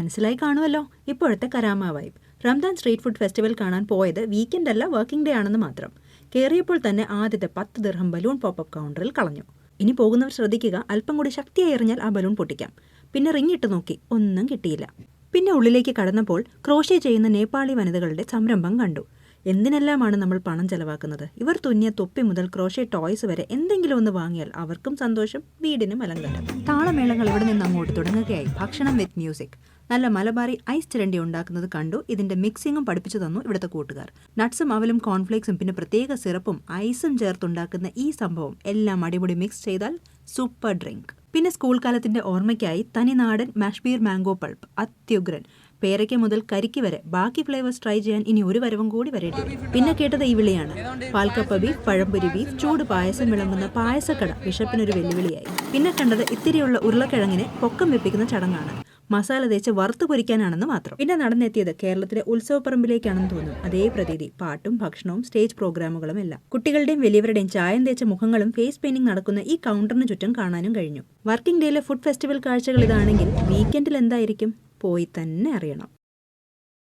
മനസ്സിലായി കാണുമല്ലോ ഇപ്പോഴത്തെ Karama vibe. Ramadan street food festival കാണാൻ പോയത് വീക്കെൻഡ് അല്ല, വർക്കിംഗ് ഡേ ആണെന്ന് മാത്രം. കയറിയപ്പോൾ തന്നെ ആദ്യത്തെ 10 ദിർഹം ബലൂൺ പോപ്പപ്പ് കൗണ്ടറിൽ കളഞ്ഞു. ഇനി പോകുന്നവർ ശ്രദ്ധിക്കുക, അല്പം കൂടി ശക്തിയായി എറിഞ്ഞാൽ ആ ബലൂൺ പൊട്ടിക്കാം. പിന്നെ റിങ് ഇട്ട് നോക്കി, ഒന്നും കിട്ടിയില്ല. പിന്നെ ഉള്ളിലേക്ക് കടന്നപ്പോൾ ക്രോഷ്യ ചെയ്യുന്ന നേപ്പാളി വനിതകളുടെ സംരംഭം കണ്ടു. എന്തിനെല്ലാമാണ് നമ്മൾ പണം ചെലവാക്കുന്നത്? ഇവർ തുന്നിയ തൊപ്പി മുതൽ ക്രോഷ്യ ടോയ്സ് വരെ എന്തെങ്കിലും ഒന്ന് വാങ്ങിയാൽ അവർക്കും സന്തോഷം, വീടിനും അലങ്കാരം. താളമേളങ്ങൾ ഇവിടെ നിന്ന് അങ്ങോട്ട് തുടങ്ങുകയായി. ഭക്ഷണം വിത്ത് മ്യൂസിക്. നല്ല മലബാറി ഐസ് ചിരണ്ടി ഉണ്ടാക്കുന്നത് കണ്ടു. ഇതിന്റെ മിക്സിങ്ങും പഠിപ്പിച്ചു തന്നു ഇവിടുത്തെ കൂട്ടുകാർ. നട്ട്സും അവലും കോൺഫ്ലേക്സും പിന്നെ പ്രത്യേക സിറപ്പും ഐസും ചേർത്തുണ്ടാക്കുന്ന ഈ സംഭവം എല്ലാം അടിപൊളി മിക്സ് ചെയ്താൽ സൂപ്പർ ഡ്രിങ്ക്. പിന്നെ സ്കൂൾ കാലത്തിന്റെ ഓർമ്മയ്ക്കായി തനിനാടൻ മാഷ്ബീർ മാംഗോ പൾപ്പ്, അത്യുഗ്രൻ. പേരയ്ക്ക മുതൽ കരിക്ക് വരെ ബാക്കി ഫ്ലേവേഴ്സ് ട്രൈ ചെയ്യാൻ ഇനി ഒരു വരവും കൂടി വരേണ്ടി വരും. പിന്നെ കേട്ടത് ഈ വിളിയാണ്. പാൽക്കപ്പ ബീഫ്, പഴംപൊരി ബീഫ്, ചൂട് പായസം വിളമ്പുന്ന പായസക്കട വിശപ്പിനൊരു വെല്ലുവിളിയായി. പിന്നെ കണ്ടത് ഇത്തിരിയുള്ള ഉരുളക്കിഴങ്ങിനെ പൊക്കം വെപ്പിക്കുന്ന ചടങ്ങാണ്. മസാല തേച്ച് വറുത്തു പൊരിക്കാനാണെന്ന് മാത്രം. പിന്നെ നടന്നെത്തിയത് കേരളത്തിലെ ഉത്സവപ്പറമ്പിലേക്കാണെന്ന് തോന്നും. അതേ പ്രതീതി. പാട്ടും ഭക്ഷണവും സ്റ്റേജ് പ്രോഗ്രാമുകളും എല്ലാം. കുട്ടികളുടെയും വലിയവരുടെയും ചായം തേച്ച മുഖങ്ങളും ഫേസ് പെയിന്റിംഗ് നടക്കുന്ന ഈ കൗണ്ടറിന് ചുറ്റും കാണാനും കഴിഞ്ഞു. വർക്കിംഗ് ഡേയിലെ ഫുഡ് ഫെസ്റ്റിവൽ കാഴ്ചകൾ ഇതാണെങ്കിൽ വീക്കെൻഡിൽ എന്തായിരിക്കും? പോയി തന്നെ അറിയണം.